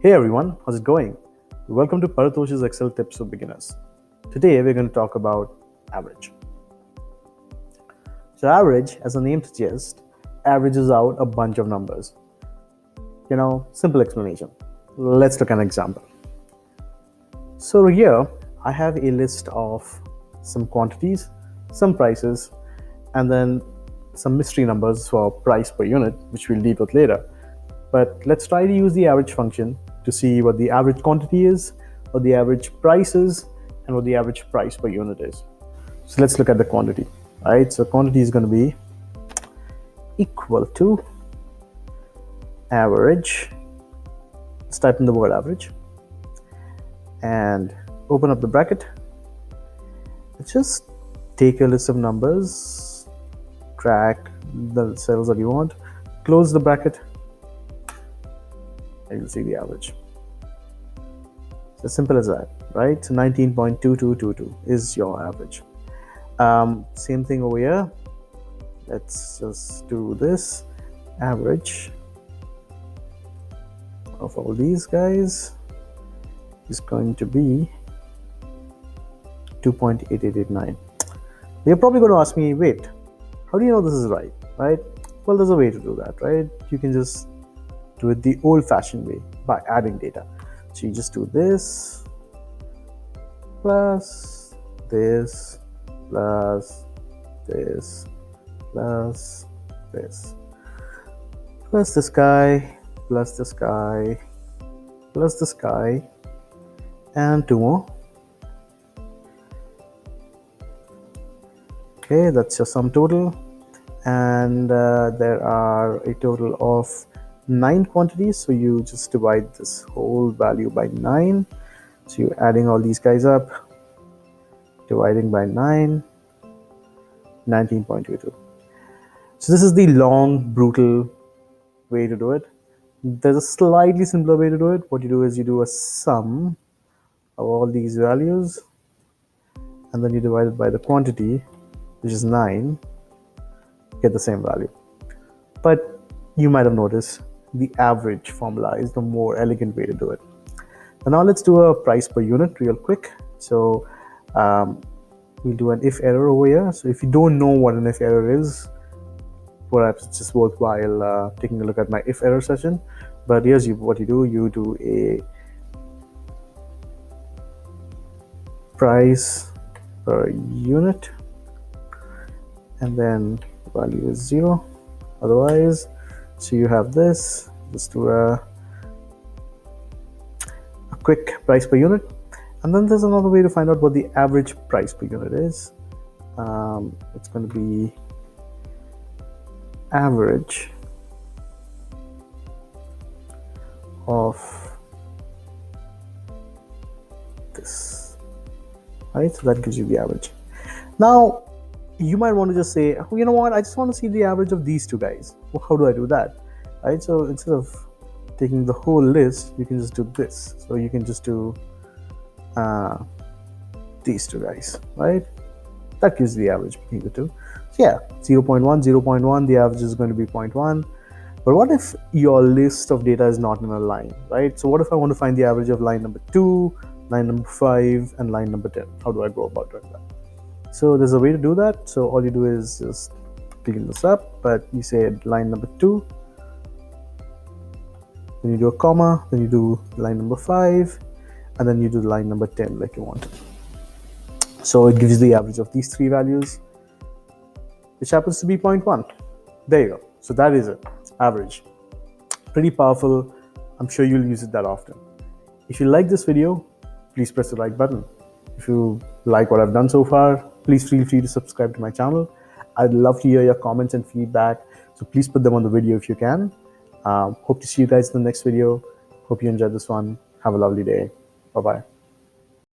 Hey everyone, how's it going? Welcome to Paratosh's Excel Tips for Beginners. Today we're going to talk about average. So average, as the name suggests, averages out a bunch of numbers. Simple explanation. Let's look at an example. So here I have a list of some quantities, some prices, and then some mystery numbers for price per unit, which we'll deal with later. But let's try to use the average function to see what the average quantity is, what the average price is, and what the average price per unit is. So let's look at the quantity, right? So quantity is going to be equal to average. Let's type in the word average and open up the bracket. Let's just take a list of numbers, drag the cells that you want, close the bracket, and you'll see the average. It's as simple as that, right? So 19.2222 is your average. Same thing over here. Let's just do this. Average of all these guys is going to be 2.8889. You're probably going to ask me, wait, how do you know this is right? Well, there's a way to do that, right? You can just do it the old-fashioned way by adding data. So you just do this plus this plus this plus this plus this guy plus this guy plus this guy and two more. Okay, that's your sum total, and there are a total of 9 quantities, so you just divide this whole value by 9. So you're adding all these guys up, dividing by 9, 19.22. So this is the long, brutal way to do it. There's a slightly simpler way to do it. What you do is you do a sum of all these values, and then you divide it by the quantity, which is 9, get the same value. But you might have noticed the average formula is the more elegant way to do it. And now let's do a price per unit real quick. So we'll do an if error over here. So if you don't know what an if error is, perhaps it's just worthwhile taking a look at my if error session. But here's what you do. You do a price per unit, and then the value is 0 otherwise. So you have this, just do a quick price per unit, and then there's another way to find out what the average price per unit is. It's going to be average of this, right? So that gives you the average. Now you might want to just say, oh, you know what, I just want to see the average of these two guys. Well, how do I do that? Right? So instead of taking the whole list, you can just do this. So you can just do these two guys, right? That gives the average between the two. So yeah, 0.1, 0.1, the average is going to be 0.1. But what if your list of data is not in a line, right? So what if I want to find the average of line number 2, line number 5, and line number 10? How do I go about doing that? So there's a way to do that. So all you do is just clean this up, but you say line number 2, then you do a comma, then you do line number 5, and then you do line number 10 like you want. So it gives you the average of these three values, which happens to be 0.1. There you go. So that is it, average. Pretty powerful. I'm sure you'll use it that often. If you like this video, please press the like button. If you like what I've done so far, please feel free to subscribe to my channel. I'd love to hear your comments and feedback, so please put them on the video if you can. Hope to see you guys in the next video. Hope you enjoyed this one. Have a lovely day. Bye-bye.